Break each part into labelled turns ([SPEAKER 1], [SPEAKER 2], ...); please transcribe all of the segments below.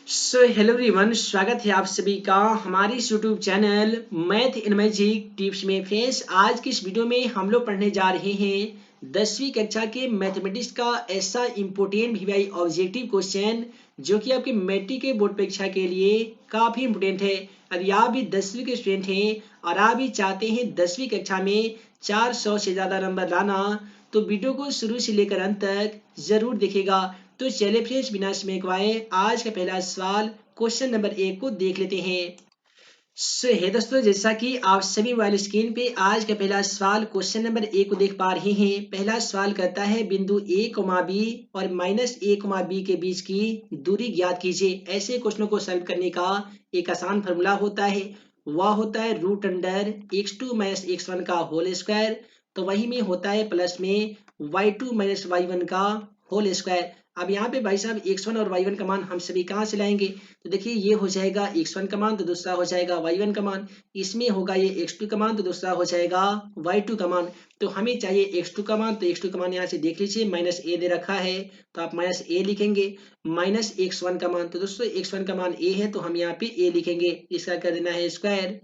[SPEAKER 1] Hello everyone, स्वागत है आप सभी का हमारे इस YouTube channel math in magic tips में। फ्रेंड्स, आज की इस वीडियो में हम लोग पढ़ने जा रहे हैं 10वीं कक्षा के मैथमेटिक्स का ऐसा इम्पोर्टेंट वीआई ऑब्जेक्टिव क्वेश्चन जो कि आपके मैट्रिक के बोर्ड परीक्षा के लिए काफ़ी इम्पोर्टेंट है। यदि आप भी 10वीं के स्टूडेंट हैं और आप भी चाहते हैं 10वीं कक्षा में 400 से ज़्यादा नंबर लाना, तो वीडियो को शुरू से लेकर अंत तक ज़रूर देखिएगा। तो चलिए फ्रेंड्स, बिना समय गवाए आज का पहला सवाल क्वेश्चन नंबर 1 को देख लेते हैं। है दोस्तों, जैसा कि आप सभी मोबाइल स्क्रीन पे आज का पहला सवाल क्वेश्चन नंबर 1 को देख पा रहे हैं। पहला सवाल कहता है बिंदु a, b और -a, b के बीच की दूरी ज्ञात कीजिए। ऐसे क्वेश्चनों को सॉल्व करने का एक आसान फॉर्मूला होता है, वह होता है √x2 - x1 का होल स्क्वायर। तो वही में होता है प्लस में y2 - y1 का होल स्क्वायर। अब यहाँ पे भाई साहब x1 और y1 का मान हम सभी कहाँ से लाएंगे? तो देखिए, ये हो जाएगा x1 का मान तो दूसरा हो जाएगा y1 का मान, इसमें होगा ये x2 का मान तो दूसरा हो जाएगा y2 का मान। तो हमें चाहिए x2 का मान, तो x2 का मान यहाँ से देख लीजिए -a दे रखा है तो आप -a लिखेंगे। -x1 का मान, तो दोस्तों x1 का मान a है तो हम यहाँ पे a लिखेंगे, इसका कर देना है स्क्वायर।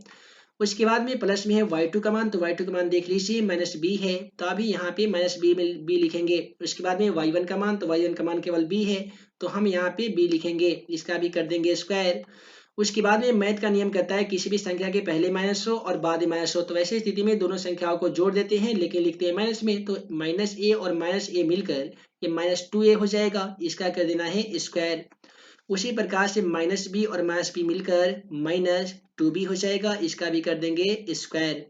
[SPEAKER 1] उसके बाद में प्लस में है y2 का मान, तो y2 का मान देख लीजिए -b है तो अभी यहाँ पे -b लिखेंगे। उसके बाद में y1 का मान, तो y1 का मान केवल b है तो हम यहाँ पे b लिखेंगे, इसका भी कर देंगे स्क्वायर। उसके बाद में मैथ का नियम कहता है किसी भी संख्या के पहले माइनस हो और बाद में माइनस हो, तो वैसे स्थिति में दोनों संख्याओं को जोड़ देते हैं लेकिन लिखते हैं माइनस में, तो -a और -a मिलकर ये -2a हो जाएगा, इसका कर देना है स्क्वायर। उसी प्रकार से -b और -b मिलकर -2b हो जाएगा, इसका भी कर देंगे स्क्वायर।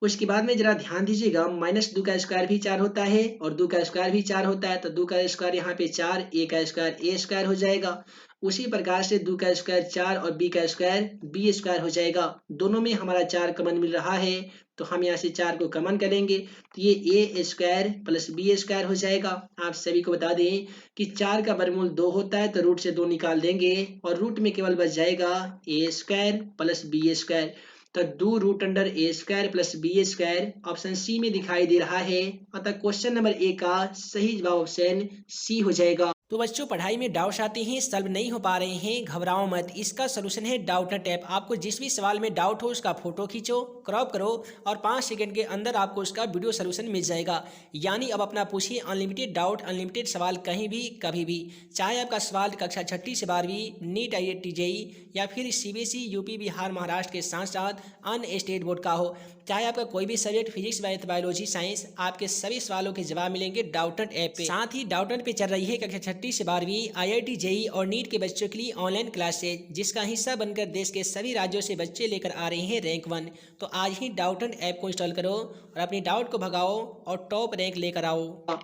[SPEAKER 1] उसके बाद में जरा ध्यान दीजिएगा, -2 का स्क्वायर भी 4 होता है और 2 का स्क्वायर भी 4 होता है, तो 2 का स्क्वायर यहाँ पे 4, a का स्क्वायर a स्क्वायर हो जाएगा। उसी प्रकार से 2 का स्क्वायर 4 और b का स्क्वायर b स्क्वायर हो जाएगा। दोनों में हमारा 4 कॉमन मिल रहा है तो हम यहाँ से 4 को कॉमन करेंगे तो ये a square plus b square हो जाएगा। आप सभी को बता दें कि 4 का वर्गमूल 2 होता है तो रूट से 2 निकाल देंगे और रूट में केवल बच जाएगा a square plus b square. तो √a² plus B square option C में दिखाई दे रहा है, अतः क्वेश्चन नंबर ए का सही जवाब ऑप्शन सी हो जाएगा। तो बच्चों, पढ़ाई में डाउट्स आते हैं, सॉल्व नहीं हो पा रहे हैं, घबराओ मत। इसका सोल्यूशन है डाउटनट ऐप। आपको जिस भी सवाल में डाउट हो उसका फोटो खींचो, क्रॉप करो और 5 सेकंड के अंदर आपको उसका वीडियो सोल्यूशन मिल जाएगा। यानी अब अपना पूछिए अनलिमिटेड डाउट, अनलिमिटेड सवाल कहीं भी कभी भी। चाहे आपका सवाल कक्षा 6ठी से 12वीं, नीट, IIT, JEE या फिर CBSE, यूपी, बिहार, महाराष्ट्र के साथ साथ अन्य स्टेट बोर्ड का हो, चाहे आपका कोई भी subject physics, math, biology, science, आपके सभी सवालों के जवाब मिलेंगे डाउटनट ऐप पे। साथ ही डाउटनट पे चल रही है कक्षा 6ठी से 12वीं, IIT, JEE और नीट के बच्चों के लिए ऑनलाइन क्लासेज, जिसका हिस्सा बनकर देश के सभी राज्यों से बच्चे लेकर आ रहे हैं रैंक 1। तो आज ही डाउटनट ऐप को इंस्टॉल करो और अपनी डाउट को भगाओ और टॉप रैंक लेकर आओ।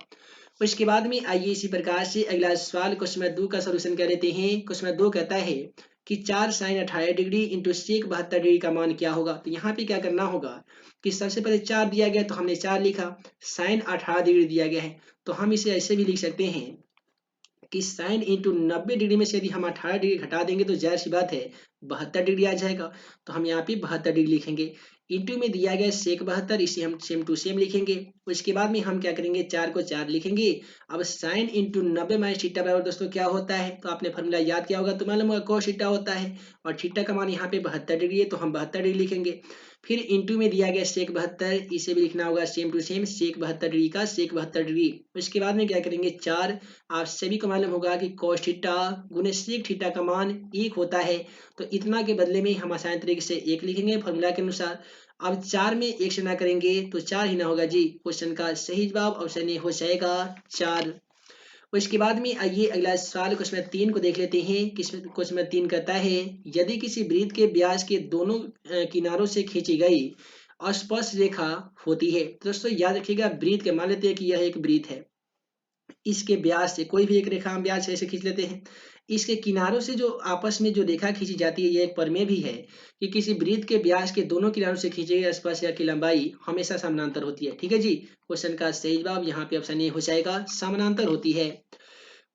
[SPEAKER 1] उसके बाद में आइए इसी प्रकार से अगला सवाल क्वेश्चन नंबर 2 का सॉल्यूशन कर लेते हैं। क्वेश्चन नंबर 2 कहता है कि 4 sin 18 degree into sec 72 degree का मान क्या होगा। तो यहाँ पे क्या करना होगा कि सबसे पहले 4 दिया गया तो हमने 4 लिखा, sin 18 डिग्री दिया गया है तो हम इसे ऐसे भी लिख सकते हैं कि साइन इंटू 90 डिग्री में से यदि हम 18 डिग्री घटा देंगे तो जाहिर सी बात है 72 डिग्री आ जाएगा, तो हम यहाँ पे 72 डिग्री लिखेंगे। इंटू में दिया गया सेक 72, इसे हम सेम टू सेम लिखेंगे। उसके बाद में हम क्या करेंगे, 4 को 4 लिखेंगे। अब साइन इंटू 90 माइनस थीटा बराबर दोस्तों क्या होता है, तो आपने फॉर्मूला याद किया होगा तो मालूम होगा cos थीटा होता है और थीटा का मान यहाँ पे 72 डिग्री है तो हम 72 डिग्री लिखेंगे। फिर इंटू में दिया गया सेक 72, इसे भी लिखना होगा same to same sec 72 degree का सेक 72 डिग्री। उसके बाद में क्या करेंगे 4, आप सभी को मालूम होगा कि cos थीटा गुने सेक थीटा का मान 1 होता है, तो इतना के बदले में हम आसान तरीके से 1 लिखेंगे फॉर्मूला के अनुसार। अब 4 में 1 से ना करेंगे तो 4 ही ना होगा जी, क्वेश्चन का सही जवाब ऑप्शन ए हो जाएगा 4। उसके बाद में आइए अगला सवाल क्वेश्चन नंबर 3 को देख लेते हैं। क्वेश्चन नंबर 3 कहता है यदि किसी वृत्त के व्यास के दोनों किनारों से खींची गई अस्पर्श रेखा होती है, तो दोस्तों याद रखिएगा वृत्त के मान लेते हैं कि यह एक वृत्त है, इसके ब्याज से कोई भी एक रेखा हम ब्याज से ऐसे खींच लेते हैं। इसके किनारों से जो आपस में जो रेखा खींची जाती है, यह एक प्रमेय भी है कि किसी वृत्त के ब्याज के दोनों किनारों से खींची गई स्पर्श रेखा की लंबाई हमेशा समानांतर होती है। ठीक है जी, क्वेश्चन का सही जवाब यहाँ पे ऑप्शन ए हो जाएगा, समानांतर होती है।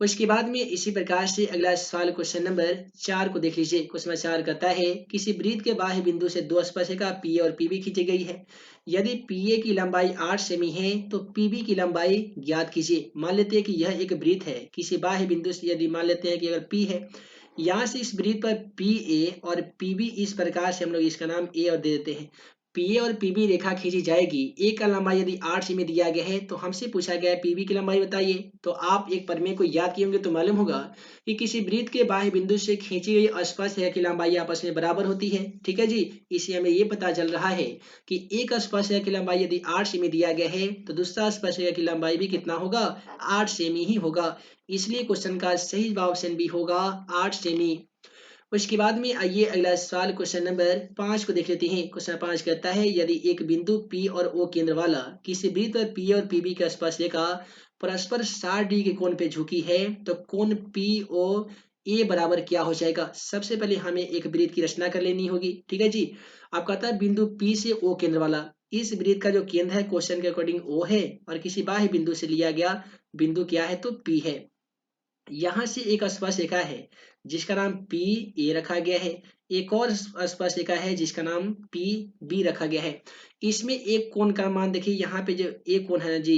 [SPEAKER 1] उसके बाद में इसी प्रकार से अगला सवाल क्वेश्चन नंबर 4 को देख लीजिए। क्वेश्चन नंबर 4 कहता है किसी वृत्त के बाह्य बिंदु से दो स्पर्शिका पीए और पीबी खींची गई है। यदि पीए की लंबाई 8 सेमी है तो पीबी की लंबाई ज्ञात कीजिए। मान लेते हैं कि यह एक वृत्त है, किसी बाह्य बिंदु से यदि मान लेते हैं कि अगर पी है, यहाँ से इस वृत्त पर पी ए और पीबी इस प्रकार से हम लोग इसका नाम ए और दे देते हैं। पीए और पीबी रेखा खींची जाएगी। ए का लंबाई यदि 8 सेमी दिया गया है तो हमसे पूछा गया है पीबी की लंबाई बताइए। तो आप एक प्रमेय को याद किए होंगे तो मालूम होगा कि किसी वृत्त के बाह्य बिंदु से खींची गई स्पर्श रेखा की लंबाई आपस में बराबर होती है। ठीक है जी, इसे हमें ये पता चल रहा है कि एक स्पर्श रेखा की लंबाई यदि 8 सेमी दिया गया है तो दूसरा स्पर्श रेखा की लंबाई भी कितना होगा, 8 सेमी ही होगा। इसलिए क्वेश्चन का सही जवाब ऑप्शन बी होगा 8 सेमी। उसके बाद में आइए अगला सवाल क्वेश्चन नंबर 5 को देख लेते हैं। क्वेश्चन 5 कहता है यदि एक बिंदु P और O केंद्र वाला किसी वृत्त पर P और PB का स्पर्श रेखा परस्पर 60 डिग्री के कोण पे झुकी है तो कोण POA बराबर क्या हो जाएगा। सबसे पहले हमें एक वृत्त की रचना कर लेनी होगी। ठीक है जी, आप कहता है बिंदु P से O केंद्र वाला, इस वृत्त का जो केंद्र है क्वेश्चन के अकॉर्डिंग O है और किसी बाह्य बिंदु से लिया गया बिंदु क्या है तो P है। यहाँ से एक स्पर्श रेखा है जिसका नाम पी ए रखा गया है, एक और स्पर्श रेखा है जिसका नाम पी बी रखा गया है। इसमें एक कोण का मान देखिए, यहाँ पे जो एक कोण है ना जी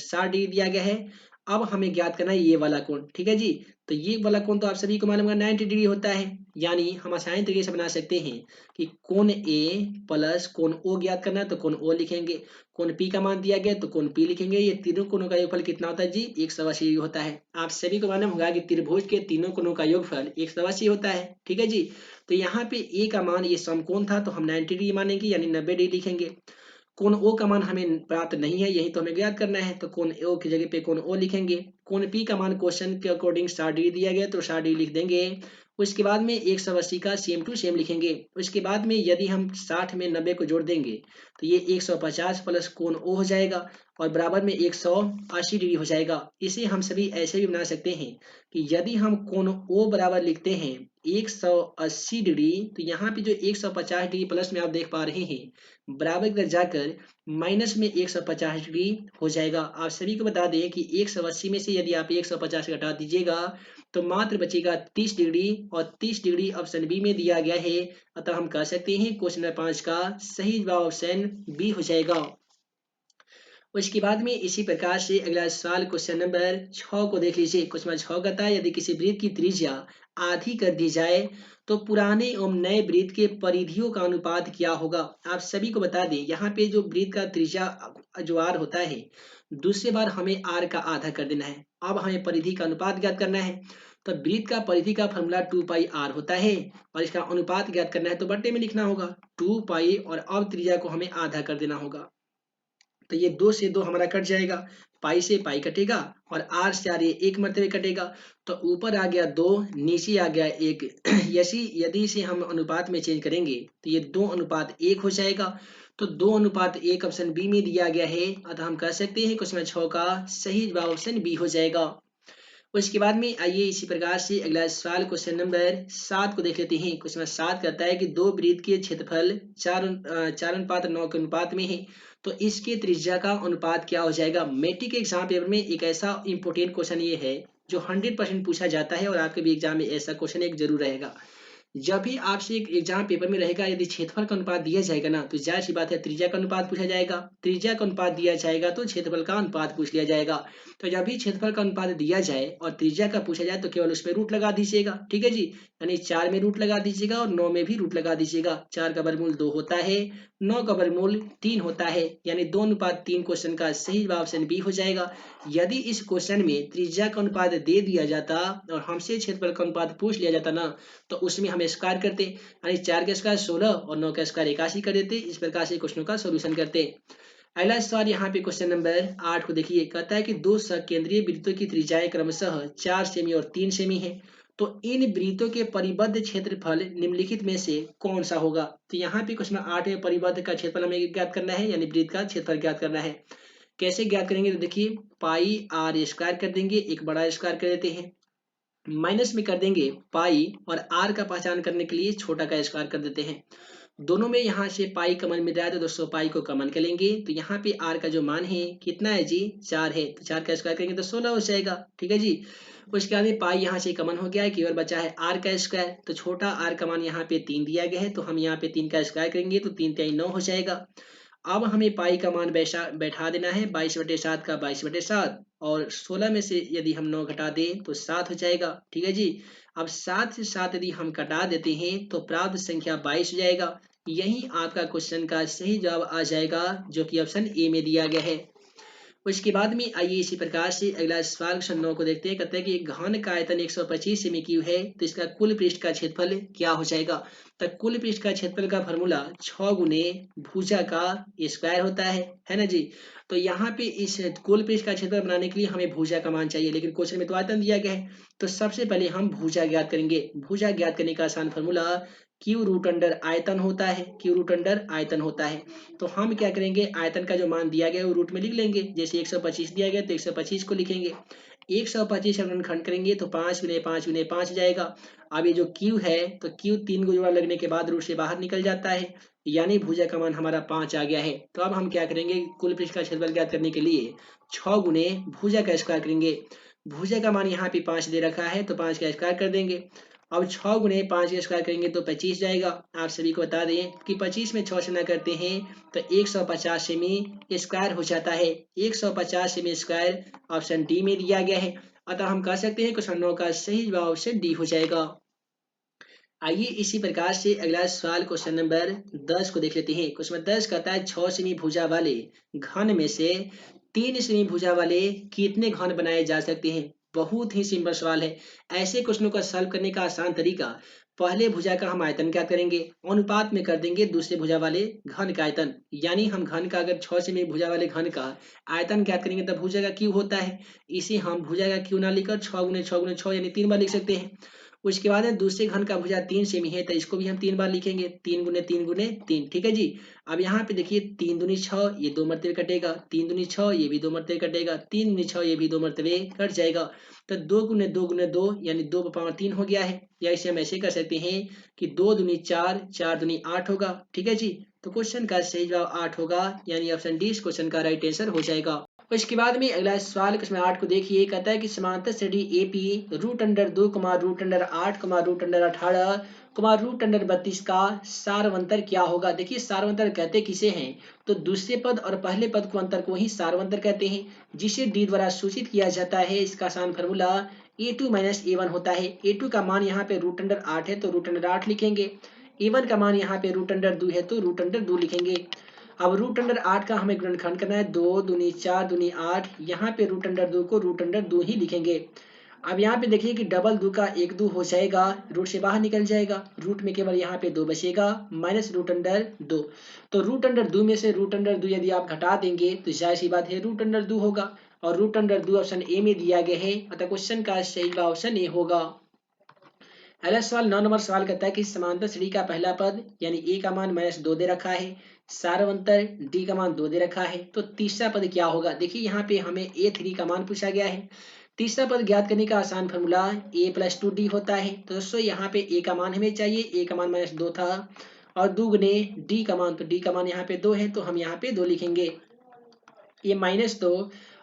[SPEAKER 1] 60 डिग्री दिया गया है। अब हमें ज्ञात करना है ये वाला कोण। ठीक है जी, तो ये वाला कोण तो आप सभी को मालूम है 90 डिग्री होता है। यानी हम आसानी तरीके से बना सकते हैं कि कोण ए प्लस कोण ओ ज्ञात करना है तो कोण ओ लिखेंगे, कोण पी का मान दिया गया तो कोण पी लिखेंगे। ये तीनों कोणों का योगफल कितना होता है जी, 180 होता है। आप सभी को मालूम होगा कि त्रिभुज के तीनों कोणों का योगफल 180 होता है। ठीक है जी, तो यहाँ पे ए का मान ये समकोण था तो हम 90 डिग्री मानेंगे यानी 90 डिग्री लिखेंगे। कोण ओ का मान हमें प्राप्त नहीं है, यही तो हमें ज्ञात करना है, तो कोण ओ की जगह पे कोण ओ लिखेंगे। कोण पी का मान क्वेश्चन के अकॉर्डिंग 60 डिग्री दिया गया तो 60 डिग्री लिख देंगे। उसके बाद में 180 का सेम टू सेम लिखेंगे। उसके बाद में यदि हम 60 में 90 को जोड़ देंगे तो ये 150 प्लस कोण ओ हो जाएगा और बराबर में 180 डिग्री हो जाएगा। इसे हम सभी ऐसे भी बना सकते हैं कि यदि हम कोण ओ बराबर लिखते हैं 180 डिग्री तो यहाँ पे जो 150 डिग्री प्लस में आप देख पा रहे हैं बराबर की तरफ जाकर माइनस में 150 डिग्री हो जाएगा। आप सभी को बता दें कि 180 में से यदि आप 150 घटा दीजिएगा तो मात्र बचेगा 30 डिग्री और 30 डिग्री ऑप्शन बी में दिया गया है। अतः हम कह सकते हैं क्वेश्चन नंबर 5 का सही जवाब ऑप्शन बी हो जाएगा। उसके बाद में इसी प्रकार से अगला सवाल क्वेश्चन नंबर 6 को देख लीजिए। क्वेश्चन नंबर 6 कहता है यदि किसी वृत्त की त्रिज्या आधी कर दी जाए तो पुराने एवं नए वृत्त के परिधियों का अनुपात क्या होगा। आप सभी को बता दें यहाँ पे जो वृत्त का त्रिज्या जो आर होता है दूसरे बार हमें आर का आधा कर देना है। अब हमें परिधि का अनुपात ज्ञात करना है। तो वृत्त का परिधि का फॉर्मूला 2 पाई आर होता है और इसका अनुपात ज्ञात करना है तो बट्टे में लिखना होगा 2 पाई और अब त्रिज्या को हमें आधा कर देना होगा। तो ये 2 से 2 हमारा कट जाएगा, पाई से पाई कटेगा और आर से आर ये एक मरतबे कटेगा। तो ऊपर आ गया 2, नीचे आ गया 1। यदि इसे हम अनुपात में चेंज करेंगे तो ये 2:1 हो जाएगा। तो 2:1 ऑप्शन बी में दिया गया है। अतः हम कह सकते हैं क्वेश्चन 6 का सही जवाब ऑप्शन बी हो जाएगा। उसके बाद में आइए इसी प्रकार से अगला सवाल क्वेश्चन नंबर 7 को देख लेते हैं। क्वेश्चन नंबर 7 कहता है कि दो वृत्त के क्षेत्रफल 4:9 के अनुपात में है तो इसके त्रिज्या का अनुपात क्या हो जाएगा। मैट्रिक के एग्जाम पेपर में एक ऐसा इंपोर्टेंट क्वेश्चन ये है जो 100% पूछा जाता है और आपके भी एग्जाम में ऐसा क्वेश्चन एक जरूर रहेगा। जब भी आपसे एक एग्जाम पेपर में रहेगा यदि क्षेत्रफल का अनुपात दिया जाएगा ना तो जाहिर सी बात है त्रिज्या का अनुपात पूछा जाएगा, त्रिज्या का अनुपात दिया जाएगा तो क्षेत्रफल का अनुपात पूछ लिया जाएगा। तो जब भी क्षेत्रफल का अनुपात दिया जाए और त्रिज्या का पूछा जाए तो केवल उसमें रूट लगा दीजिएगा। ठीक है जी, यानी 4 में रूट लगा दीजिएगा और 9 में भी रूट लगा दीजिएगा। 4 का वर्गमूल 2 होता है, 9 का वर्गमूल 3 होता है, यानी 2:3 क्वेश्चन का सही जवाब ऑप्शन बी हो जाएगा। यदि इस क्वेश्चन में त्रिज्या का अनुपात दे दिया जाता और हमसे क्षेत्रफल का अनुपात पूछ लिया जाता ना तो उसमें हम स्क्वायर करते, यानी 4 का स्क्वायर 16 और 9 का स्क्वायर 81 कर देते। इस प्रकार से क्वेश्चनों का सॉल्यूशन करते। अगला सवाल यहाँ पे क्वेश्चन नंबर 8 को देखिए। कहता है कि दो सकेंद्रीय वृत्तों की त्रिज्याएं क्रमशः 4 सेमी और 3 सेमी है तो इन वृत्तों के परिबद्ध क्षेत्रफल निम्नलिखित में से कौन सा होगा। तो यहाँ पे क्वेश्चन 8 में परिबद्ध का क्षेत्रफल हमें ज्ञात करना है, यानी वृत्त का क्षेत्रफल ज्ञात करना है। कैसे ज्ञात करेंगे तो देखिए पाई आर स्क्वायर कर देंगे, एक बड़ा स्क्वायर कर देते हैं, माइनस में कर देंगे पाई और आर का पहचान करने के लिए छोटा का स्क्वायर कर देते हैं। दोनों में यहाँ से पाई कॉमन मिल रहा है तो दोस्तों पाई को कॉमन कर लेंगे। तो यहाँ पे आर का जो मान है कितना है जी 4 है, तो 4 का स्क्वायर करेंगे तो 16 हो जाएगा। ठीक है जी, उसके बाद में पाई यहाँ से कॉमन हो गया है, केवल बचा है आर का स्क्वायर। तो छोटा आर का मान यहाँ पे 3 दिया गया है तो हम यहाँ पे 3 का स्क्वायर करेंगे तो 3 3 9 हो जाएगा। अब हमें पाई का मान बैठा देना है 22/7 का 22/7 और 16 में से यदि हम 9 घटा दें तो 7 हो जाएगा। ठीक है जी। अब 7 से 7 यदि हम घटा देते हैं तो प्राप्त संख्या 22 हो जाएगा। यही आपका क्वेश्चन का सही जवाब आ जाएगा, जो कि ऑप्शन ए में दिया गया है। उसके बाद में आइए इसी प्रकार से अगला सवाल क्वेश्चन 9 को देखते हैं। कहते हैं कि एक घन का आयतन 125 सेमी क्यूब है, तो इसका कुल पृष्ठ का क्षेत्रफल क्या हो जाएगा। तो कुल पृष्ठ का क्षेत्रफल का फॉर्मूला 6 गुने भुजा का स्क्वायर होता है ना जी। तो यहाँ पे इस कुल पृष्ठ का क्षेत्रफल बनाने के लिए हमें भुजा का मान चाहिए, लेकिन क्वेश्चन में तो आयतन दिया गया है। तो सबसे पहले हम भुजा ज्ञात करेंगे। भुजा ज्ञात करने का आसान फॉर्मूला क्यू रूट अंडर आयतन होता है, क्यू रूट अंडर आयतन होता है। तो हम क्या करेंगे, आयतन का जो मान दिया गया है वो रूट में लिख लेंगे। जैसे 125 दिया गया तो 125 को लिखेंगे। 125 हम खंड करेंगे तो 5 गुने 5 गुने 5 जाएगा। अब ये जो क्यू है तो क्यू 3 गुना लगने के बाद रूट से बाहर निकल जाता है, यानी भुजा का मान हमारा 5 आ गया है। तो अब हम क्या करेंगे, कुल पृष्ठ का क्षेत्रफल ज्ञात करने के लिए 6 गुने भुजा का स्क्वायर करेंगे। भुजा का मान यहाँ पे 5 दे रखा है तो 5 का स्क्वायर कर देंगे। अब 6 गुने 5 का स्क्वायर करेंगे तो 25 जाएगा। आप सभी को बता दें कि 25 में 6 से ना करते हैं तो 150 सेमी स्क्वायर हो जाता है। 150 सेमी स्क्वायर ऑप्शन डी में दिया गया है। अतः हम कह सकते हैं क्वेश्चन 9 का सही जवाब ऑप्शन डी हो जाएगा। आइए इसी प्रकार से अगला सवाल क्वेश्चन नंबर 10 को देख लेते हैं। क्वेश्चन 10 कहता है 6 सेमी भुजा वाले घन में से 3 सेमी भुजा वाले कितने घन बनाए जा सकते हैं। बहुत ही सिंपल सवाल है। ऐसे क्वेश्चनों का सॉल्व करने का आसान तरीका, पहले भुजा का हम आयतन क्या करेंगे, अनुपात में कर देंगे दूसरे भुजा वाले घन का आयतन। यानी हम घन का अगर 6 सेमी भुजा वाले घन का आयतन क्या करेंगे तब भुजा का क्यू होता है। इसे हम भुजा का क्यू ना लिखकर 6 गुने 6 गुने 6 यानी 3 बार लिख सकते हैं। उसके बाद है दूसरे घन का भुजा 3 सेमी है तो इसको भी हम 3 बार लिखेंगे। 3 गुने 3 गुने 3। ठीक है जी। अब यहाँ पे देखिए 3 दूनी 6, ये 2 मरतबे कटेगा। 3 दूनी 6, ये भी 2 मरतबे कटेगा। 3 दूनी 6, ये भी 2 मरतबे कट जाएगा। तो 2 गुने 2 गुने 2 यानी 2 पावर 3 हो गया है। या इसे हम ऐसे कर सकते हैं कि 2 दूनी 4, 4 दूनी 8 होगा। ठीक है जी। तो क्वेश्चन का सही जवाब 8 होगा, यानी ऑप्शन डी इस क्वेश्चन का राइट आंसर हो जाएगा। उसके बाद में अगला सवाल क्वेश्चन 8 को देखिए। कहता है कि समांतर श्रेणी AP root under 2 root under 8 root under 18 root under 32 का सारवंतर क्या होगा। देखिए सारवंतर कहते किसे हैं, तो दूसरे पद और पहले पद को अंतर को ही सारवंतर कहते हैं, जिसे डी द्वारा सूचित किया जाता है। इसका आसान फॉर्मूला a2 माइनस a1 होता है। a2 का मान यहाँ पे रूट अंडर 8 है तो रूट अंडर 8 लिखेंगे। a1 का मान यहाँ पे रूट अंडर 2 है तो रूट अंडर 2 लिखेंगे। अब रूट अंडर 8 का हमें गुणनखंड करना है। 2 दूनी 4 दूनी 8, यहाँ पे रूट अंडर 2 को रूट अंडर 2 ही लिखेंगे। अब यहाँ पे देखिए कि डबल 2 का 1 2 हो जाएगा, रूट से बाहर निकल जाएगा। रूट में केवल यहाँ पे 2 बचेगा, माइनस रूट अंडर 2। तो रूट अंडर 2 में से रूट अंडर 2 यदि आप घटा देंगे तो जाहिर सी बात है रूट अंडर 2 होगा, और रूट अंडर 2 ऑप्शन ए में दिया गया है। अतः क्वेश्चन का सही जवाब ऑप्शन ए होगा। अगला सवाल 9 नंबर सवाल कहता है कि समांतर श्रेणी का पहला पद यानी ए का मान -2 दे रखा है, सारवंतर डी का मान 2 दे रखा है, तो तीसरा पद क्या होगा। देखिए यहाँ पे हमें a3 का मान पूछा गया है। तीसरा पद ज्ञात करने का आसान फॉर्मूला a + 2d होता है। तो दोस्तों यहाँ पे a का मान हमें चाहिए, a का मान -2 था, और 2 गुने d का मान, तो d का मान यहाँ पे 2 है तो हम यहाँ पे 2 लिखेंगे। ये -2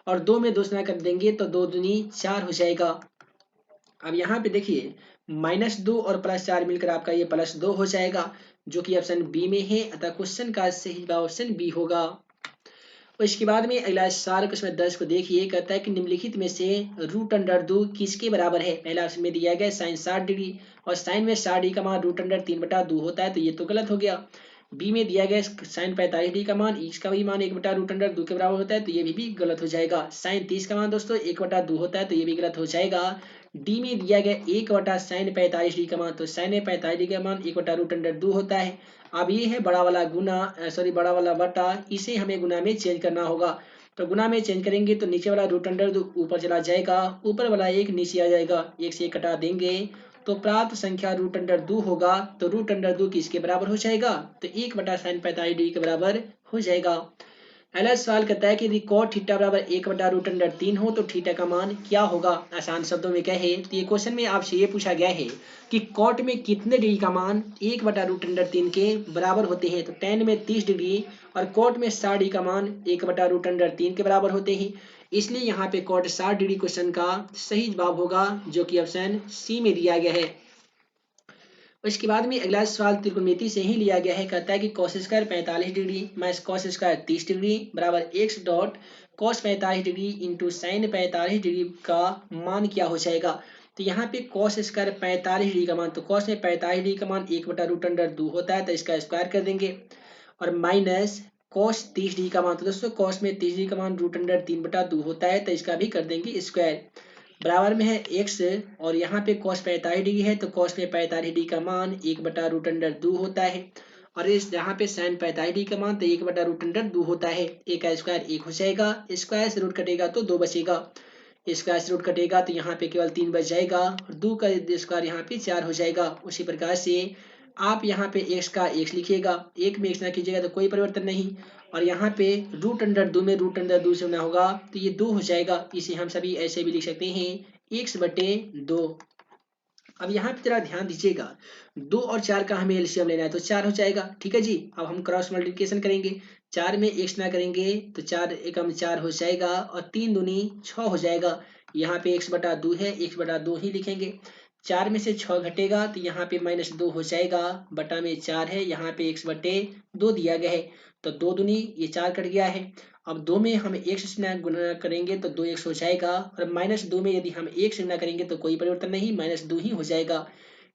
[SPEAKER 1] और 2 में 2 से कर देंगे तो 2 दूनी 4 हो जाएगा। अब यहाँ पे देखिए -2 और +4 मिलकर आपका ये +2 हो जाएगा, जो कि ऑप्शन बी में है। अतः क्वेश्चन का सही जवाब ऑप्शन बी होगा। और इसके बाद में अगला सवाल क्वेश्चन 10 को देखिए। कहता है कि निम्नलिखित में से रूट अंडर 2 किसके बराबर है। पहला ऑप्शन में दिया गया साइन 60 डिग्री, और साइन में 60 डिग्री का मान रूट अंडर 3/2 होता है, तो ये तो गलत हो गया। बी में दिया गया साइन 45 डिग्री का मान, इसका भी मान 1/√2 के बराबर होता है, तो ये भी गलत हो जाएगा। साइन 30 का मान दोस्तों 1/2 होता है, तो ये भी गलत हो जाएगा। डी में दिया गया 1/sin 45 डिग्री का मान, तो साइन 45 डिग्री का मान 1/√2 होता है। अब ये है बड़ा वाला गुना, बड़ा वाला बटा, इसे हमें गुना में चेंज करना होगा। तो गुना में चेंज करेंगे तो नीचे वाला √2 ऊपर चला जाएगा, ऊपर वाला 1 नीचे आ जाएगा, 1 से 1 कटा देंगे तो प्राप्त संख्या √2 होगा। तो √2 किसके बराबर हो जाएगा, तो 1/sin 45 डिग्री के बराबर हो जाएगा। अगला सवाल कहता है कि यदि cot थीटा बराबर 1/√3 हो तो थीटा का मान क्या होगा। आसान शब्दों में कहे तो ये क्वेश्चन में आपसे ये पूछा गया है कि cot में कितने डिग्री का मान 1/√3 के बराबर होते हैं। तो tan में 30 डिग्री और cot में 60 डिग्री का मान 1/√3 के बराबर होते हैं, इसलिए यहाँ पे cot 60 डिग्री क्वेश्चन का सही जवाब होगा, जो कि ऑप्शन सी में दिया गया है। उसके बाद में अगला सवाल त्रिकोणमिति से ही लिया गया है। कहता है कि cos square 45 degree minus cos square 30 degree बराबर x dot cos 45 degree into sine 45 degree का मान क्या हो जाएगा। तो यहाँ पे cos स्क्वायर 45 डिग्री का मान, तो cos में 45 डिग्री का मान 1/√2 होता है, तो इसका स्क्वायर कर देंगे। और माइनस cos 30 डिग्री का मान, तो दोस्तों cos में 30 डिग्री का मान √3/2 होता है, तो इसका भी कर देंगे स्क्वायर। बराबर में है x, और यहाँ पे cos 45 डिग्री है, तो cos में 45 डिग्री का मान 1/√2 होता है, और इस यहाँ पे sin 45 डिग्री का मान तो 1/√2 होता है। एक का स्क्वायर 1 हो जाएगा, स्क्वायर से रूट कटेगा तो 2 बचेगा, स्क्वायर से रूट कटेगा तो यहाँ पे केवल 3 बच जाएगा, और 2 का स्क्वायर यहाँ पे 4 हो जाएगा। उसी प्रकार से आप यहाँ पे x का x लिखिएगा, एक में x ना कीजिएगा तो कोई परिवर्तन नहीं, और यहाँ पे √2 में √2 से गुना होगा तो ये 2 हो जाएगा। इसे हम सभी ऐसे भी लिख सकते हैं x/2। अब यहाँ पे जरा ध्यान दीजिएगा, 2 और 4 का हमें एलसीएम लेना है, तो 4 हो जाएगा। ठीक है जी, अब हम क्रॉस मल्टीप्लिकेशन करेंगे, 4 में x ना करेंगे तो 4 एकम 4 हो जाएगा, और 3 दूनी 6 हो जाएगा। यहाँ पे x/2 है, x/2 ही लिखेंगे। 4 में से 6 घटेगा तो यहाँ पे -2 हो जाएगा, बटा में 4 है, यहाँ पे x/2 दिया गया है, तो 2 दूनी ये 4 कट गया है। अब 2 में हम 1 से गुणा करेंगे तो 2x हो जाएगा, और -2 में यदि हम 1 से गुणा करेंगे तो कोई परिवर्तन नहीं, -2 ही हो जाएगा।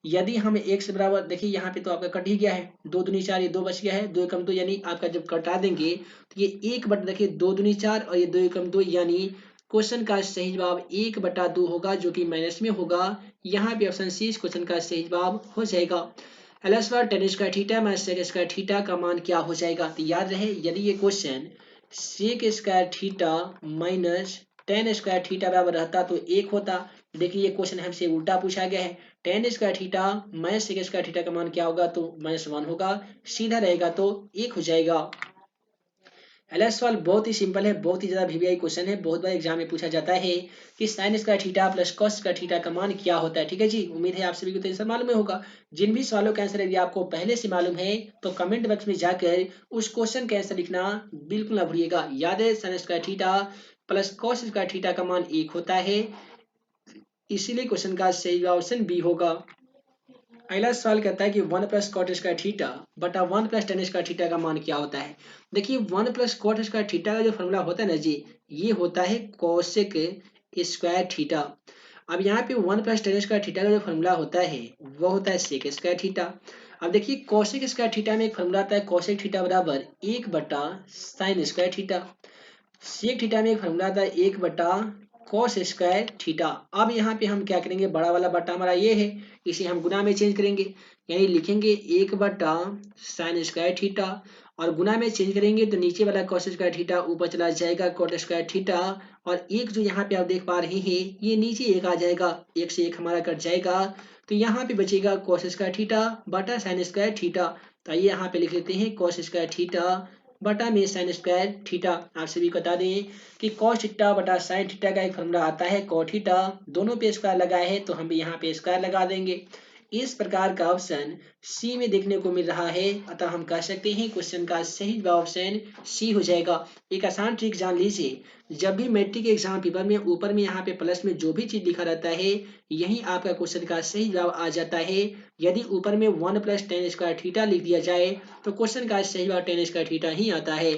[SPEAKER 1] यदि हम x बराबर, देखिए यहाँ पे तो आपका कट ही गया है, 2 दूनी 4, ये 2 बच गया है, 2 एकम 2, यानी आपका जब कटा देंगे तो ये 1 देखिए 2 दूनी 4 और ये 2 एकम 2, यानी क्वेश्चन का सही जवाब 1/2 होगा, जो कि माइनस में होगा। यहाँ पे ऑप्शन सी इस क्वेश्चन का सही जवाब हो जाएगा। tan square theta minus sec square theta का मान क्या हो जाएगा। तो याद रहे, यदि ये question sec square theta minus tan square theta बराबर रहता तो 1 होता। देखिए ये क्वेश्चन हमसे उल्टा पूछा गया है, tan square theta minus sec square theta का मान क्या होगा, तो -1 होगा, सीधा रहेगा तो 1 हो जाएगा। अगला सवाल बहुत ही सिंपल है, बहुत ही ज्यादा वीवीआई क्वेश्चन है, बहुत बार एग्जाम में पूछा जाता है कि sine square theta plus cos square theta का मान क्या होता है। ठीक है जी, उम्मीद है आप सभी को तो आंसर मालूम होगा। जिन भी सवालों का आंसर यदि आपको पहले से मालूम है तो कमेंट बॉक्स में जाकर उस क्वेश्चन का आंसर लिखना बिल्कुल ना भूलिएगा। याद है, sine square theta plus cos square theta का मान 1 होता है, इसीलिए क्वेश्चन का सही ऑप्शन बी होगा। अगला सवाल कहता है कि 1 प्लस कॉट स्क्वायर थीटा बटा 1 प्लस टेन स्क्वायर थीटा का मान क्या होता है। देखिए 1 प्लस कॉट स्क्वायर थीटा का जो फॉर्मूला होता है ना जी, ये होता है कोसेक स्क्वायर थीटा। अब यहाँ पे 1 प्लस टेन स्क्वायर थीटा का जो फॉर्मूला होता है वो होता है सेक स्क्वायर थीटा। अब देखिए कोसेक स्क्वायर थीटा में एक फॉर्मूला आता है कोसेक थीटा बराबर 1/साइन स्क्वायर थीटा। सेक थीटा में एक फॉर्मूला आता है 1/ कॉस स्क्वायर थीटा। अब यहाँ पे हम क्या करेंगे, बड़ा वाला बटा हमारा ये है, इसे हम गुना में चेंज करेंगे, यानी लिखेंगे 1/साइन स्क्वायर थीटा, और गुना में चेंज करेंगे तो नीचे वाला कॉस स्क्वायर थीटा ऊपर चला जाएगा कॉट स्क्वायर थीटा, और एक जो यहाँ पे आप देख पा रहे हैं ये नीचे 1 आ जाएगा, 1 से 1 हमारा कट जाएगा, तो यहाँ पे बचेगा कॉस स्क्वायर थीटा बटा साइन स्क्वायर थीटा। तो आइए यहाँ पे लिख लेते हैं कॉस स्क्वायर थीटा बटा में साइन स्क्वायर थीटा। आप सभी बता दें कि cos थीटा बटा साइन थीटा का एक फॉर्मूला आता है cot थीटा, दोनों पे स्क्वायर लगाए है तो हम भी यहाँ पे स्क्वायर लगा देंगे। इस प्रकार का ऑप्शन सी में देखने को मिल रहा है, अतः हम कह सकते हैं क्वेश्चन का सही जवाब ऑप्शन सी हो जाएगा। एक आसान ट्रिक जान लीजिए, जब भी मैट्रिक के एग्जाम पेपर में ऊपर में यहाँ पे प्लस में जो भी चीज लिखा रहता है यही आपका क्वेश्चन का सही जवाब आ जाता है। यदि ऊपर में 1 प्लस टेन स्क्वायर थीटा लिख दिया जाए तो क्वेश्चन का सही जवाब टेन स्क्वायर थीटा ही आता है।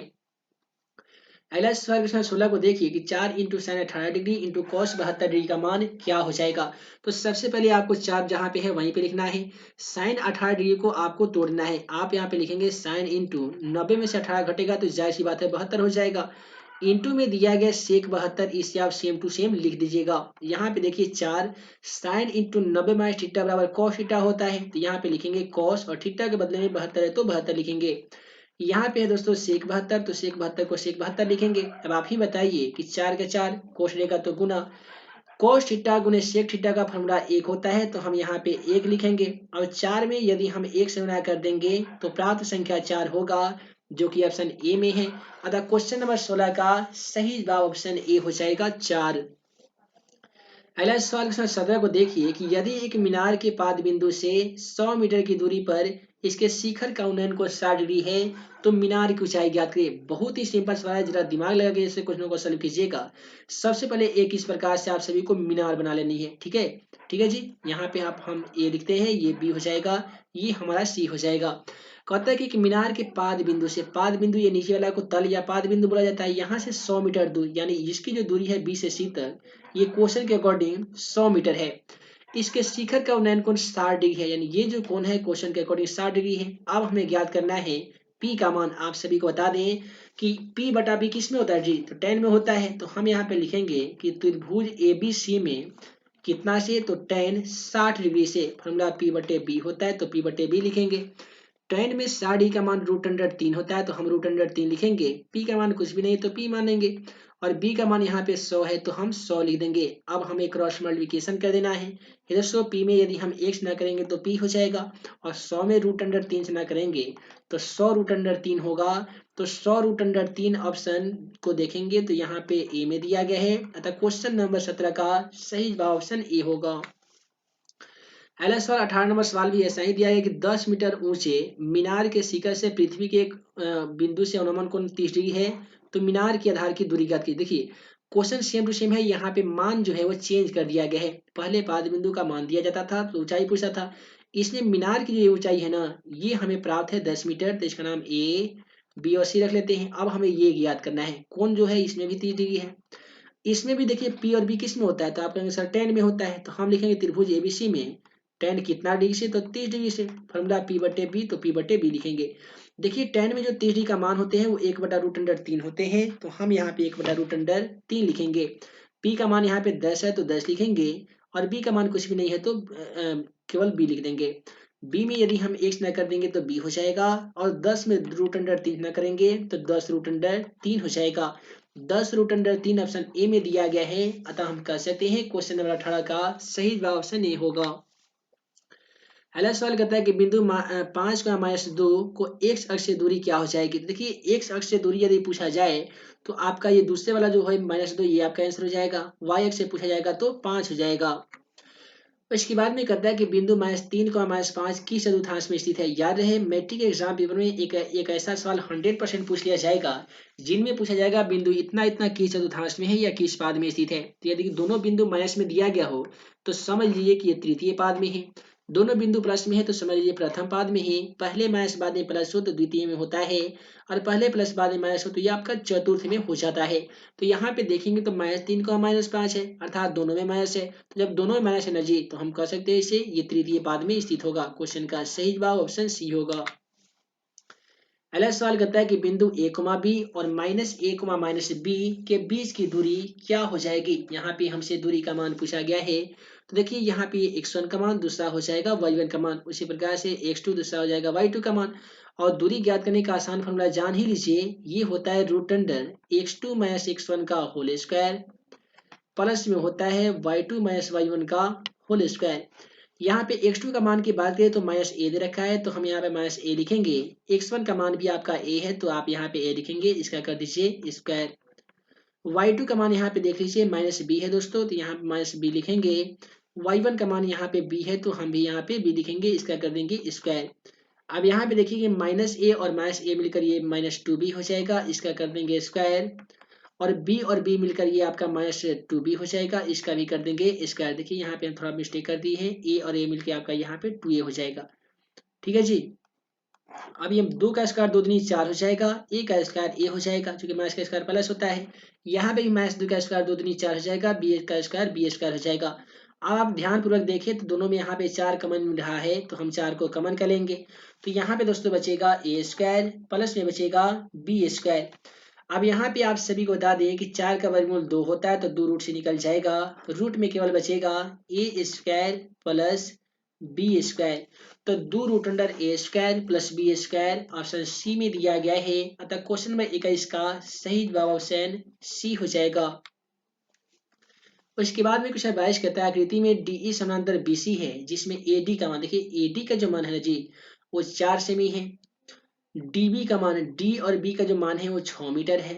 [SPEAKER 1] अगला सवाल क्वेश्चन 16 को देखिए कि 4 into sine 18 degree into cos 72 degree का मान क्या हो जाएगा। तो सबसे पहले आपको 4 जहाँ पे है वहीं पे लिखना है, साइन 18 डिग्री को आपको तोड़ना है। आप यहाँ पे लिखेंगे साइन इंटू 90 में से 18 घटेगा तो जाहिर सी बात है 72 हो जाएगा, इंटू में दिया गया सेक 72, इसे आप सेम टू सेम लिख दीजिएगा। यहाँ पे देखिए 4 साइन इंटू 90 माइनस थीटा बराबर कॉस थीटा होता है, तो यहाँ पे लिखेंगे कॉस, और थीटा के बदले में 72 है तो 72 लिखेंगे। यहाँ पे है दोस्तों सेक 72, तो सेक 72 को सेक 72 लिखेंगे। अब आप ही बताइए कि 4 के 4 कोस रहेगा तो गुना, कोस थीटा गुने सेक थीटा का फॉर्मूला 1 होता है, तो हम यहाँ पे 1 लिखेंगे, और 4 में यदि हम 1 से गुणा कर देंगे तो प्राप्त संख्या 4 होगा, जो कि ऑप्शन ए में है। अतः क्वेश्चन नंबर 16 का सही जवाब ऑप्शन ए हो जाएगा 4। अगला सवाल क्वेश्चन 17 को देखिए कि यदि एक मीनार के पाद बिंदु से 100 मीटर की दूरी पर इसके शिखर का उन्नयन कोण 60 डिग्री है तो मीनार की ऊंचाई ज्ञात करिए। बहुत ही सिंपल सवाल है, जरा दिमाग लगा के इसे क्वेश्चन को सॉल्व कीजिएगा। सबसे पहले एक इस प्रकार से आप सभी को मीनार बना लेनी है, ठीक है। ठीक है जी, यहाँ पे आप हम ए लिखते हैं, ये बी हो जाएगा, ये हमारा सी हो जाएगा। कहता है कि मीनार के पाद बिंदु से, पाद बिंदु ये नीचे वाला को तल या पाद बिंदु बोला जाता है, यहाँ से 100 मीटर दूर, यानी इसकी जो दूरी है बी से सी तक, ये क्वेश्चन के अकॉर्डिंग 100 मीटर है। इसके शिखर का उन्नयन कोण 60 डिग्री है, यानी ये जो कोण है क्वेश्चन के अकॉर्डिंग 60 डिग्री है। अब हमें ज्ञात करना है P का मान। आप सभी को बता दें कि P बटा B किस में होता है जी, तो tan में होता है। तो हम यहाँ पे लिखेंगे कि त्रिभुज ABC में कितना से, तो tan 60 डिग्री से, फॉर्मूला P बटे B होता है, तो P बटे B लिखेंगे। tan में 60 का मान √3 होता है, तो हम √3 लिखेंगे। P का मान कुछ भी नहीं तो P मानेंगे, और B का मान यहाँ पे 100 है तो हम 100 लिख देंगे। अब हमें क्रॉस मल्टीप्लिकेशन कर देना है। इधर 100 P में यदि हम 1 से ना करेंगे तो P हो जाएगा, और 100 में √3 से ना करेंगे तो 100 √3 होगा। तो 100 √3 ऑप्शन को देखेंगे तो यहाँ पे ए में दिया गया है, अतः क्वेश्चन नंबर 17 का सही जवाब ऑप्शन ए होगा। अगला सवाल 18 नंबर सवाल भी ऐसा ही दिया है कि 10 मीटर ऊंचे मीनार के शिखर से पृथ्वी के एक बिंदु से अनुमान कोण 30 डिग्री है, तो मीनार के आधार की दूरी ज्ञात कीजिए। देखिए क्वेश्चन सेम टू सेम है, यहाँ पे मान जो है वो चेंज कर दिया गया है। पहले पाद बिंदु का मान दिया जाता था तो ऊंचाई पूछा था, इसने मीनार की जो ऊंचाई है ना, ये हमें प्राप्त है 10 मीटर, तो इसका नाम ए बी और सी रख लेते हैं। अब हमें ये ज्ञात करना है, कोण जो है इसमें भी 30 डिग्री है, इसमें भी देखिए पी और बी किस में होता है, तो आप कहेंगे सर tan में होता है, तो हम लिखेंगे त्रिभुज एबीसी में tan कितना डिग्री से, तो 30 डिग्री से, फॉर्मूला P बटे बी, तो P बटे बी लिखेंगे। देखिए tan में जो 30 डिग्री का मान होते हैं वो 1/√3 होते हैं, तो हम यहाँ पे 1/√3 लिखेंगे। P का मान यहाँ पे 10 है तो 10 लिखेंगे, और B का मान कुछ भी नहीं है तो केवल B लिख देंगे। B में यदि हम 1 न कर देंगे तो B हो जाएगा, और 10 में √3 न करेंगे तो 10√3 हो जाएगा। 10√3 ऑप्शन ए में दिया गया है, अतः हम कह सकते हैं क्वेश्चन नंबर 18 का सही जवाब ऑप्शन ए होगा। अगला सवाल कहता है कि बिंदु 5 का -2 को x अक्ष से दूरी क्या हो जाएगी। देखिए x अक्ष से दूरी यदि पूछा जाए तो आपका ये दूसरे वाला जो है -2, ये आपका आंसर हो जाएगा। y अक्ष से पूछा जाएगा तो 5 हो जाएगा। इसके बाद में कहता है कि बिंदु -3 को -5 किस चतुर्थांश में स्थित है। याद रहे मैट्रिक एग्जाम पेपर में एक ऐसा सवाल 100% पूछ लिया जाएगा जिनमें पूछा जाएगा बिंदु इतना इतना किस चतुर्थांश में है या किस पाद में स्थित है। तो यदि दोनों बिंदु माइनस में दिया गया हो तो समझ लीजिए कि ये तृतीय पाद में है, दोनों बिंदु प्लस में है तो समझ लीजिए प्रथम पाद में है। पहले माइनस बाद में प्लस हो तो द्वितीय में होता है, और पहले प्लस बाद में माइनस हो तो ये आपका चतुर्थ में हो जाता है। तो यहाँ पे देखेंगे तो -3 का -5 है, अर्थात दोनों में माइनस है, तो जब दोनों में माइनस एनर्जी तो हम कह सकते हैं इसे ये तृतीय पाद में स्थित होगा। क्वेश्चन का सही जवाब ऑप्शन सी होगा। अगला सवाल कहता है कि बिंदु a, b और -a, -b के बीच की दूरी क्या हो जाएगी। यहाँ पे हमसे दूरी का मान पूछा गया है, तो देखिए यहाँ पे x1 का मान, दूसरा हो जाएगा y1 का मान, उसी प्रकार से x2 दूसरा हो जाएगा y2 का मान। और दूरी ज्ञात करने का आसान फॉर्मूला जान ही लीजिए, ये होता है √x2 - x1 का होल स्क्वायर प्लस में होता है y2 - y1 का होल स्क्वायर। यहाँ पे x2 का मान की बात करें तो -a दे रखा है, तो हम यहाँ पे -a लिखेंगे। x1 का मान भी आपका a है तो आप यहाँ पे a लिखेंगे, इसका कर दीजिए स्क्वायर। y2 का मान यहाँ पे देख लीजिए -b है दोस्तों, तो यहाँ पे -b लिखेंगे। y1 का मान यहाँ पे b है तो हम भी यहाँ पे b लिखेंगे, इसका कर देंगे स्क्वायर। अब यहाँ पे देखिए -a और -a मिलकर ये -2b हो जाएगा, इसका कर देंगे स्क्वायर। और b मिलकर ये आपका -2b हो जाएगा, इसका भी कर देंगे स्क्वायर। देखिए यहाँ पे हम थोड़ा मिस्टेक कर दी है, a और a मिलकर आपका यहाँ पे 2a हो जाएगा। ठीक है जी, अब ये 2 का स्क्वायर 2 दूनी 4 हो जाएगा, a का स्क्वायर a हो जाएगा, क्योंकि माइनस का स्क्वायर प्लस होता है। यहाँ पे भी -2 का स्क्वायर 2 दूनी 4 हो जाएगा, b का स्क्वायर b स्क्वायर हो जाएगा। अब आप ध्यान पूर्वक देखें तो दोनों में यहाँ पे 4 कमन मिल रहा है, तो हम 4 को कमन कर लेंगे, तो यहाँ पे दोस्तों बचेगा a स्क्वायर प्लस में बचेगा b स्क्वायर। अब यहाँ पे आप सभी को बता दें कि 4 का वर्गमूल 2 होता है तो 2 रूट से निकल जाएगा, रूट में केवल बचेगा a square plus B square. तो 2√a² plus B square option C में दिया गया है, अतः क्वेश्चन नंबर 21 का सही जवाब ऑप्शन सी हो जाएगा। उसके बाद में क्वेश्चन 22 कहता है आकृति में DE समानांतर BC है जिसमें AD का मान, देखिए AD का जो मान है ना जी वो 4 सेमी है, DB का मान, D और B का जो मान है वो 6 मीटर है,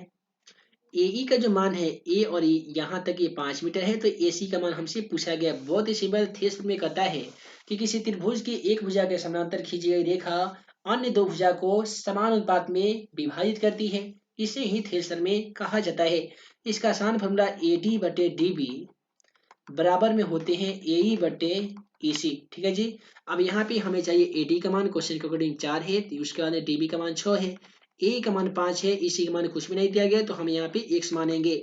[SPEAKER 1] AE का जो मान है, A और E यहाँ तक ये 5 मीटर है, तो AC का मान हमसे पूछा गया। बहुत ही सिंपल थेस में कहता है कि किसी त्रिभुज की एक भुजा के समानांतर खींची गई रेखा अन्य दो भुजा को समान अनुपात में विभाजित करती है, इसे ही थेसर में कहा जाता है। इसका आसान फॉर्मूला AD बटे DB बराबर में होते हैं AE बटे EC। ठीक है जी। अब यहाँ पे हमें चाहिए AD का मान, क्वेश्चन के अकॉर्डिंग 4 है, तो उसके बाद DB का मान 6 है, AE का मान 5 है, EC का मान कुछ भी नहीं दिया गया, तो हम यहाँ पे x मानेंगे।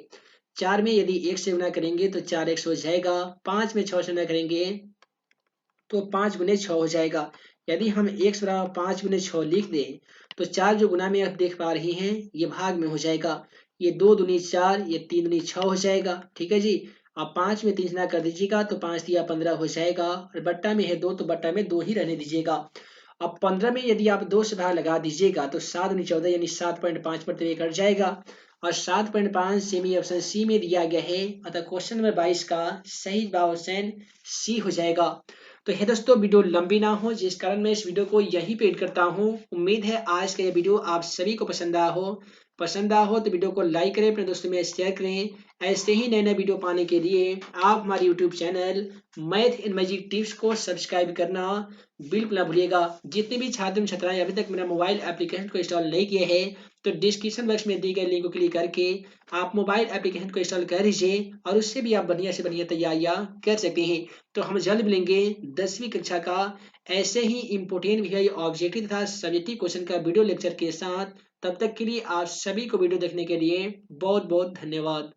[SPEAKER 1] 4 में यदि 1 से गुना करेंगे तो 4x हो जाएगा, 5 में 6 से गुना करेंगे तो 5 गुने 6 हो जाएगा। यदि हम x बराबर 5 गुने 6 लिख दें तो 4 जो गुना में आप देख पा रहे हैं ये भाग में हो जाएगा, ये 2 दूनी 4, ये 3 दूनी 6 हो जाएगा। ठीक है जी। अब 5 में 3 से गुना कर दीजिएगा तो 5 दिया 15 हो जाएगा, और बट्टा में है 2 तो बट्टा में 2 ही रहने दीजिएगा। अब 15 में यदि आप 2 से भाग लगा दीजिएगा तो 7 दूनी 14 यानी 7.5 पर ये कट जाएगा, और 7.5 सेमी ऑप्शन सी में दिया गया है, अतः क्वेश्चन नंबर 22 का सही जवाब ऑप्शन सी हो जाएगा। तो है दोस्तों, वीडियो लंबी ना हो जिस कारण मैं इस वीडियो को यहीं पे एड करता हूँ। उम्मीद है आज का ये वीडियो आप सभी को पसंद आया हो। पसंद आया हो तो वीडियो को लाइक करें, अपने दोस्तों में शेयर करें। ऐसे ही नए नए वीडियो पाने के लिए आप हमारे YouTube channel math in magic tips को सब्सक्राइब करना बिल्कुल ना भूलिएगा। जितने भी छात्र छात्राएं अभी तक मेरा मोबाइल एप्लीकेशन को इंस्टॉल नहीं किए हैं तो डिस्क्रिप्शन बॉक्स में दी गई लिंक को क्लिक करके आप मोबाइल एप्लीकेशन को इंस्टॉल कर लीजिए, और उससे भी आप बढ़िया से बढ़िया तैयारियां कर सकते हैं। तो हम जल्द मिलेंगे 10वीं कक्षा का ऐसे ही इंपोर्टेंट भी ऑब्जेक्टिव तथा सब्जेक्टिव क्वेश्चन का वीडियो लेक्चर के साथ। तब तक के लिए आप सभी को वीडियो देखने के लिए बहुत बहुत धन्यवाद।